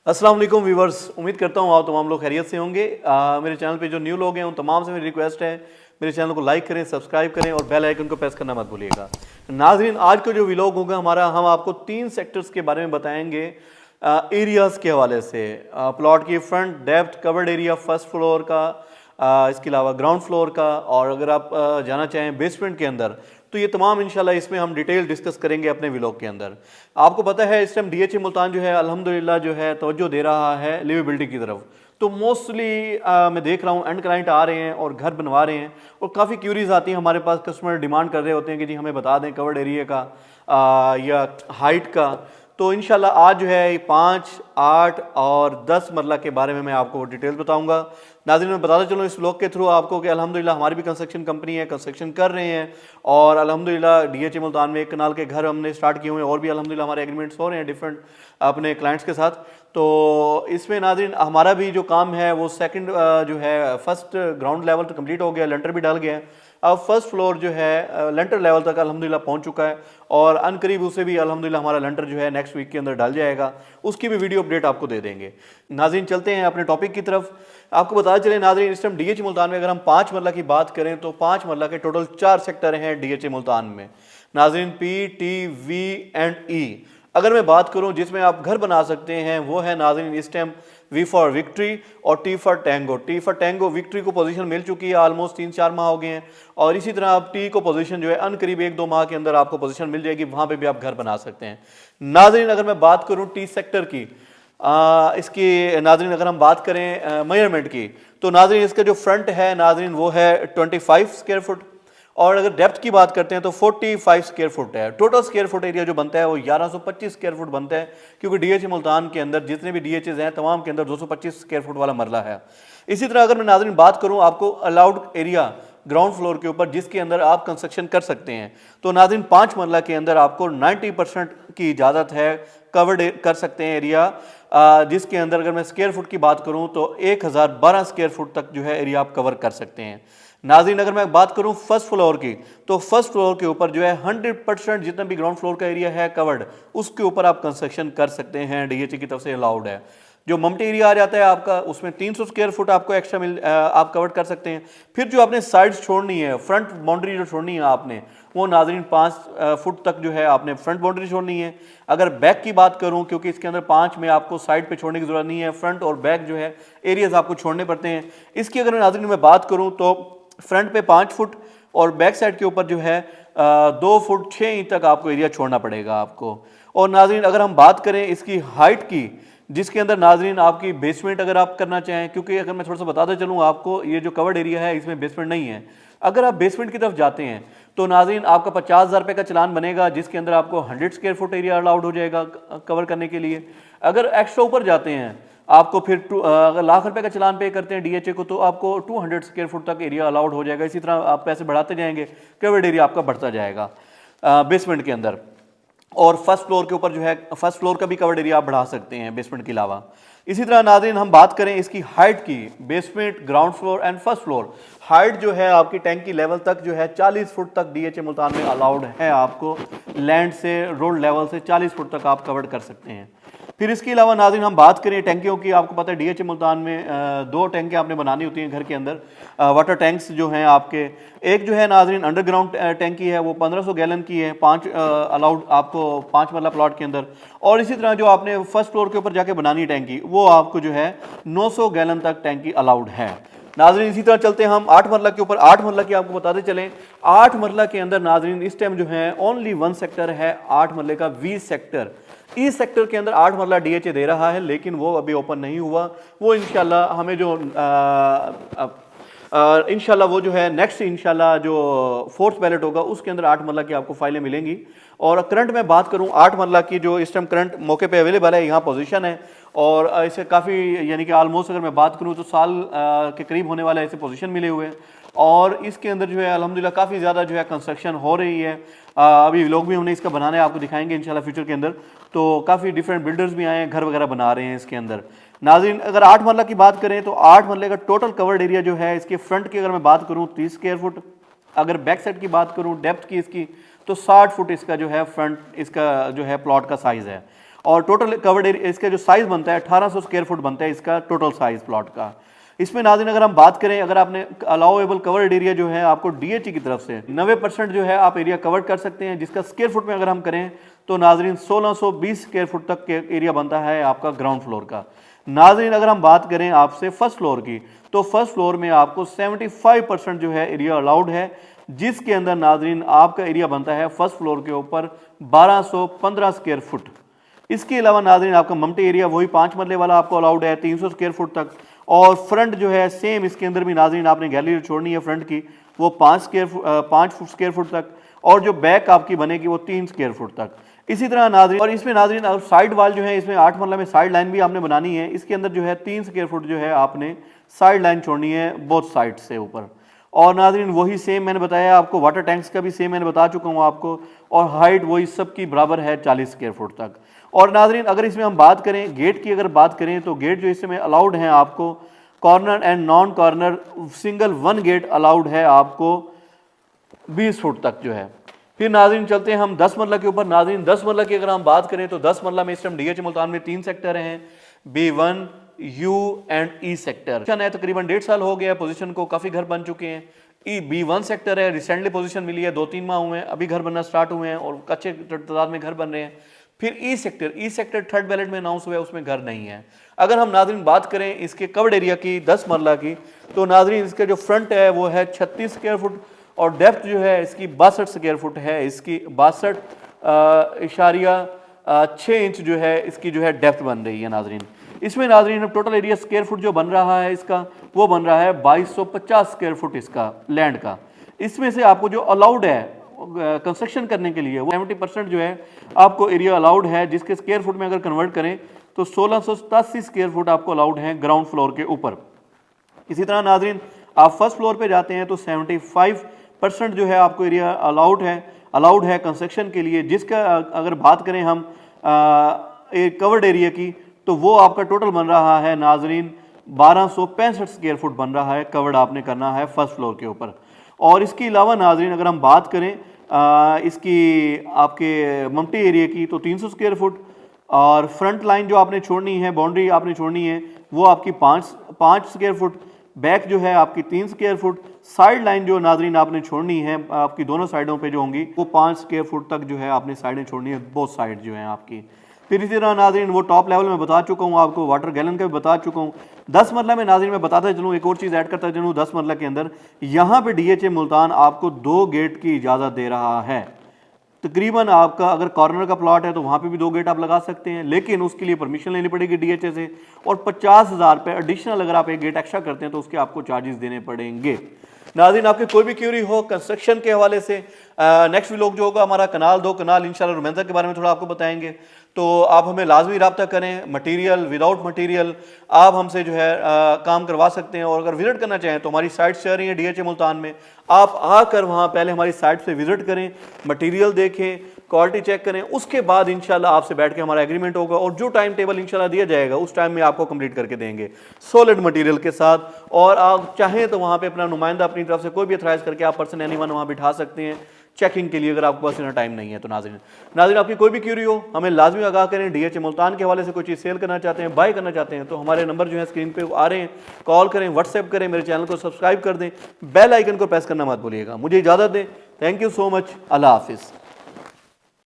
अस्सलाम वालेकुम व्यूवर्स, उम्मीद करता हूँ आप तमाम लोग खैरियत से होंगे। मेरे चैनल पे जो न्यू लोग हैं उन तमाम से मेरी रिक्वेस्ट है, मेरे चैनल को लाइक करें, सब्सक्राइब करें और बेल आइकन को प्रेस करना मत भूलिएगा। नाजरीन, आज का जो व्लॉग होगा हमारा, हम आपको 3 सेक्टर्स के बारे में बताएंगे एरियाज़ के हवाले से। प्लॉट की front, depth, covered area first floor का, इसके अलावा ग्राउंड फ्लोर का, और अगर आप जाना चाहें बेसमेंट के अंदर, तो ये तमाम इंशाल्लाह इसमें हम डिटेल डिस्कस करेंगे अपने व्लॉग के अंदर। आपको पता है इस टाइम डीएचए मुल्तान जो है अल्हम्दुलिल्लाह जो है तवज्जो दे रहा है लिवेबिलिटी की तरफ। तो मोस्टली मैं देख रहा हूँ एंड क्लाइंट आ रहे हैं और घर बनवा रहे हैं, और काफ़ी क्यूरीज आती हैं हमारे पास। कस्टमर डिमांड कर रहे होते हैं कि जी हमें बता दें कवर्ड एरिया का या हाइट का। तो इंशाल्लाह आज जो है 5, 8 और 10 मरला के बारे में मैं आपको डिटेल्स बताऊंगा। नाज़रीन, मैं बताता चलूँ इस व्लॉग के थ्रू आपको कि अल्हम्दुलिल्लाह हमारी भी कंस्ट्रक्शन कंपनी है, कंस्ट्रक्शन कर रहे हैं, और अल्हम्दुलिल्लाह डीएचए मुल्तान में 1 कनाल के घर हमने स्टार्ट किए हुए हैं, और भी अल्हम्दुलिल्लाह हमारे एग्रीमेंट्स हो रहे हैं डिफरेंट अपने क्लाइंट्स के साथ। तो इसमें नाज़रीन हमारा भी जो काम है वो सेकंड जो है फर्स्ट ग्राउंड लेवल तो कंप्लीट हो गया, लेंटर भी डाल गया है। अब फर्स्ट फ्लोर जो है लेंटर लेवल तक अल्हम्दुलिल्लाह पहुंच चुका है, और अनकरीब उसे भी अल्हम्दुलिल्लाह हमारा लेंटर जो है नेक्स्ट वीक के अंदर डल जाएगा, उसकी भी वीडियो अपडेट आपको दे देंगे। नाज़रीन, चलते हैं अपने टॉपिक की तरफ। आपको बताया चले नाज़रीन, इस टाइम डीएचए मुल्तान में अगर हम 5 मरला की बात करें तो 5 मरला के टोटल 4 सेक्टर हैं डीएचए मुल्तान में। नाज़रीन, पी, टी, वी एंड ई अगर मैं बात करूं जिसमें आप घर बना सकते हैं, वो है नाज़रीन इस टाइम वी फॉर विक्ट्री और T for tango. T for tango victory को पोजीशन मिल चुकी है, ऑलमोस्ट 3-4 माह हो गए हैं, और इसी तरह आप टी को पोजीशन जो है अनकरीब 1-2 माह के अंदर आपको पोजीशन मिल जाएगी, वहां पे भी आप घर बना सकते हैं। नाज़रीन, अगर मैं बात करूं टी सेक्टर की, इसकी नाज़रीन अगर हम बात करें मेजरमेंट की, तो नाज़रीन इसका जो फ्रंट है नाज़रीन वो है 25 स्क्वायर फुट, और अगर डेप्थ की बात करते हैं तो 45 स्क्वायर फुट है। टोटल स्क्वायर फुट एरिया जो बनता है वो 1125 स्क्वायर फुट बनता है, क्योंकि डीएचए मुल्तान के अंदर जितने भी डीएचएस हैं तमाम के अंदर 225 स्क्वायर फुट वाला मरला है। इसी तरह अगर मैं नाज़रीन बात करूं आपको अलाउड एरिया ग्राउंड फ्लोर के ऊपर जिसके अंदर आप कंस्ट्रक्शन कर सकते हैं, तो नाज़रीन 5 मरला के अंदर आपको 90% की इजाज़त है, कवर्ड कर सकते हैं एरिया, जिसके अंदर अगर मैं स्क्वायर फुट की बात करूं तो 1012 स्क्वायर फुट तक जो है एरिया आप कवर कर सकते हैं। नाज़रीन, अगर मैं बात करूं फर्स्ट फ्लोर की, तो फर्स्ट फ्लोर के ऊपर जो है 100% जितना भी ग्राउंड फ्लोर का एरिया है कवर्ड, उसके ऊपर आप कंस्ट्रक्शन कर सकते हैं, डीएचए की तरफ से अलाउड है। जो मम्टी एरिया आ जाता है आपका, उसमें 300 स्क्वायर फुट आपको एक्स्ट्रा आप कवर कर सकते हैं। फिर जो आपने साइड्स छोड़नी है, फ्रंट बाउंड्री जो छोड़नी है आपने, वो नाज़रीन 5 फुट तक जो है आपने फ्रंट बाउंड्री छोड़नी है। अगर बैक की बात करूं, क्योंकि इसके अंदर 5 में आपको साइड पे छोड़ने की जरूरत नहीं है, फ्रंट और बैक जो है एरियाज आपको छोड़ने पड़ते हैं। इसकी अगर नाज़रीन मैं बात करूं तो फ्रंट पे 5 फुट और बैक साइड के ऊपर जो है 2 फुट 6 इंच तक आपको एरिया छोड़ना पड़ेगा आपको। और नाज़रीन अगर हम बात करें इसकी हाइट की, जिसके अंदर नाज़रीन आपकी बेसमेंट अगर आप करना चाहें, क्योंकि अगर मैं थोड़ा सा बताता चलूँ आपको, ये जो कवर्ड एरिया है इसमें बेसमेंट नहीं है। अगर आप बेसमेंट की तरफ जाते हैं तो नाज़रीन आपका 50,000 रुपये का चलान बनेगा, जिसके अंदर आपको 100 स्क्वायर फुट एरिया अलाउड हो जाएगा कवर करने के लिए। अगर एक्स्ट्रा ऊपर जाते हैं आपको फिर अगर लाख रुपए का चलान पे करते हैं डीएचए को, तो आपको 200 स्क्वायर फुट तक एरिया अलाउड हो जाएगा। इसी तरह आप पैसे बढ़ाते जाएंगे, कवर्ड एरिया आपका बढ़ता जाएगा बेसमेंट के अंदर। और फर्स्ट फ्लोर के ऊपर जो है फर्स्ट फ्लोर का भी कवर्ड एरिया आप बढ़ा सकते हैं बेसमेंट के अलावा। इसी तरह नाज़रीन हम बात करें इसकी हाइट की, basement, ground floor and first floor, height जो है आपकी टैंक की लेवल तक जो है 40 फुट तक डीएचए मुल्तान में अलाउड है। आपको लैंड से रोड लेवल से 40 फुट तक आप कवर कर सकते हैं। फिर इसके अलावा नाज़रीन हम बात करें टैंकियों की, आपको पता है डीएचए मुल्तान में 2 टैंकें आपने बनानी होती हैं घर के अंदर, वाटर टैंक्स जो हैं आपके। एक जो है नाज़रीन अंडरग्राउंड टैंकी है, वो 1500 गैलन की है, 5 अलाउड आपको 5 मरला प्लॉट के अंदर। और इसी तरह जो आपने फर्स्ट फ्लोर के ऊपर जाके बनानी टैंकी, वो आपको जो है 900 गैलन तक टैंकी अलाउड है। नाज़रीन इसी तरह चलते हैं हम 8 मरला के ऊपर। 8 मरला की आपको बताते चलें, 8 मरला के अंदर नाज़रीन इस टाइम जो है ओनली 1 सेक्टर है 8 मरले का, वी सेक्टर। इस सेक्टर के अंदर 8 मरला डीएचए दे रहा है, लेकिन वो अभी ओपन नहीं हुआ। वो इंशाल्लाह हमें जो इंशाल्लाह वो जो है नेक्स्ट इंशाल्लाह जो 4th बैलेट होगा उसके अंदर 8 मरला की आपको फाइलें मिलेंगी। और करंट में बात करूं 8 मरला की जो इस टाइम करंट मौके पे अवेलेबल है, यहाँ पोजीशन है, और इसे काफ़ी यानी कि ऑलमोस्ट अगर मैं बात करूं तो साल के करीब होने वाला ऐसे पोजीशन मिले हुए हैं। और इसके अंदर जो है अल्हम्दुलिल्लाह काफ़ी ज़्यादा जो है कंस्ट्रक्शन हो रही है। अभी लोग भी हमने इसका बनाना है, आपको दिखाएंगे इंशाल्लाह फ्यूचर के अंदर। तो काफ़ी डिफरेंट बिल्डर्स भी आए हैं, घर वगैरह बना रहे हैं इसके अंदर। नाज़रीन अगर 8 मरला की बात करें तो 8 मरले का टोटल कवर्ड एरिया जो है इसके फ्रंट की अगर मैं बात करूं 30 स्क्वायर फुट, अगर बैक साइड की बात करूं डेप्थ की इसकी, तो 60 फुट इसका जो है फ्रंट इसका जो है प्लॉट का साइज़ है। और टोटल कवर्ड एरिया इसका जो साइज बनता है 1800 स्क्वायर फुट बनता है इसका टोटल साइज प्लॉट का। इसमें नाज़रीन अगर हम बात करें, अगर आपने अलाउेबल कवर्ड एरिया जो है आपको DHE की तरफ से 90% जो है आप एरिया कवर कर सकते हैं, जिसका स्क्वायर फुट में अगर हम करें तो नाज़रीन 1620 स्क्वायर फुट तक के एरिया बनता है आपका ग्राउंड फ्लोर का। नाज़रीन अगर हम बात करें आपसे फर्स्ट फ्लोर की, तो फर्स्ट फ्लोर में आपको 75% जो है एरिया अलाउड है, जिसके अंदर नाज़रीन आपका एरिया बनता है फर्स्ट फ्लोर के ऊपर 1215 स्क्वायर फुट। इसके अलावा नाज़रीन आपका ममटी एरिया वही 5 मरले वाला आपको अलाउड है 300 स्क्वायर फुट तक। और फ्रंट जो है सेम इसके अंदर भी नाज़रीन आपने गैलरी छोड़नी है फ्रंट की, वो 5 स्क्वायर फुट तक, और जो बैक आपकी बनेगी वो 3 स्क्वायर फुट तक। इसी तरह नाज़रीन, और इसमें नाज़रीन साइड वाल जो है इसमें 8 मरला में साइड लाइन भी आपने बनानी है, इसके अंदर जो है 3 स्क्वायर फुट जो है आपने साइड लाइन छोड़नी है बोथ साइड से ऊपर। और नाज़रीन वही सेम मैंने बताया आपको, वाटर टैंक्स का भी सेम मैंने बता चुका हूँ आपको, और हाइट वही सब की बराबर है 40 स्क्वायर फुट तक। और नाज़रीन अगर इसमें हम बात करें गेट की, अगर बात करें तो गेट जो इसमें अलाउड है आपको corner and non corner single 1 gate allowed है आपको 20 फुट तक जो है। फिर नाज़रीन चलते हैं हम 10 मरला के ऊपर। नाज़रीन 10 मरला की अगर हम बात करें तो 10 मरला में इस टाइम DHE मुल्तान में 3 सेक्टर हैं, B1, U and E sector. तकरीबन 1.5 साल हो गया पोजीशन को, काफ़ी घर बन चुके हैं। B1 सेक्टर है, रिसेंटली पोजीशन मिली है, 2-3 माह हुए हैं, अभी घर बनना स्टार्ट हुए हैं और अच्छे तादाद में घर बन रहे हैं। फिर E सेक्टर थर्ड बैलेट में अनाउंस हुआ है, उसमें घर नहीं है। अगर हम नाज़रीन बात करें इसके कवर्ड एरिया की 10 मरला की, तो नाज़रीन इसका जो फ्रंट है वो है 36 स्क्वायर फुट और डेप्थ जो है इसकी 62 स्क्वायर फुट है, इसकी 62.6 इंच जो है इसकी जो है डेप्थ बन रही है नाज़रीन। इसमें नाज़रीन टोटल एरिया स्क्वायर फुट जो बन रहा है इसका, वो बन रहा है 2250 स्क्वायर फुट इसका लैंड का। इसमें से आपको जो अलाउड है कंस्ट्रक्शन करने के लिए वो 70% जो है आपको एरिया अलाउड है, जिसके स्क्वायर फुट में अगर कन्वर्ट करें तो 1687 स्क्वायर फुट आपको अलाउड है ग्राउंड फ्लोर के ऊपर। इसी तरह नाज़रीन आप फर्स्ट फ्लोर पे जाते हैं तो 75% जो है आपको एरिया अलाउड है कंस्ट्रक्शन के लिए, जिसका अगर बात करें हम कवर्ड एरिया की, तो वो आपका टोटल बन रहा है नाज़रीन 1265 स्क्वायर फुट बन रहा है, कवर्ड आपने करना है फर्स्ट फ्लोर के ऊपर। और इसके अलावा नाज़रीन अगर हम बात करें इसकी आपके ममटी एरिया की, तो 300 स्क्वायर फुट, और फ्रंट लाइन जो आपने छोड़नी है, बाउंड्री आपने छोड़नी है, वो आपकी 5 स्क्वायर फुट, बैक जो है आपकी 3 स्क्वायर फुट, साइड लाइन जो नाज़रीन आपने छोड़नी है आपकी दोनों साइडों पे जो होंगी वो 5 स्क्वायर फुट तक जो है आपने साइडें छोड़नी है, बोथ साइड जो है आपकी। फिर इसी तरह नाज़रीन वो टॉप लेवल में बता चुका हूँ आपको, वाटर गैलन का भी बता चुका हूँ। 10 मरला में नाज़रीन मैं बताता चलूँ, एक और चीज़ ऐड करता चलूँ 10 मरला के अंदर, यहाँ पे DHE मुल्तान आपको 2 गेट की इजाज़त दे रहा है। तकरीबन आपका अगर कॉर्नर का प्लॉट है तो वहाँ पे भी 2 गेट आप लगा सकते हैं, लेकिन उसके लिए परमिशन लेनी पड़ेगी DHE से, और 50,000 रुपये एडिशनल अगर आप एक गेट एक्स्ट्रा करते हैं तो उसके आपको चार्जेस देने पड़ेंगे। नाज़रीन आपके कोई भी क्यूरी हो कंस्ट्रक्शन के हवाले से, नेक्स्ट व्लॉग जो होगा हमारा कनाल 2 कनाल इंशाल्लाह रुमेंदा के बारे में थोड़ा आपको बताएंगे, तो आप हमें लाजमी रब्ता करें। मटेरियल विदाउट मटेरियल आप हमसे जो है काम करवा सकते हैं। और अगर विजिट करना चाहें तो हमारी साइट्स चल रही हैं DHE मुल्तान में, आप आकर वहाँ पहले हमारी साइट से विजिट करें, मटेरियल देखें, क्वालिटी चेक करें, उसके बाद इंशाल्लाह आपसे बैठ के हमारा एग्रीमेंट होगा और जो टाइम टेबल इंशाल्लाह दिया जाएगा उस टाइम में आपको कंप्लीट करके देंगे सॉलिड मटेरियल के साथ। और आप चाहें तो वहाँ पे अपना नुमाइंदा अपनी तरफ से कोई भी अथराइज करके आप पर्सन एनीवन वहाँ बिठा सकते हैं चेकिंग के लिए, अगर आपके पास इतना टाइम नहीं है तो। नाज़रीन आपकी कोई भी क्यूरी हो हमें लाजमी आगाह करें। DHE मुल्तान के हवाले से कोई चीज़ सेल करना चाहते हैं, बाय करना चाहते हैं, तो हमारे नंबर जो है स्क्रीन पे आ रहे हैं, कॉल करें, व्हाट्सएप करें, मेरे चैनल को सब्सक्राइब कर दें, बेल आइकन को प्रेस करना मत भूलिएगा। मुझे इजाज़त दें। Thank you so much. अल्लाह हाफिज़।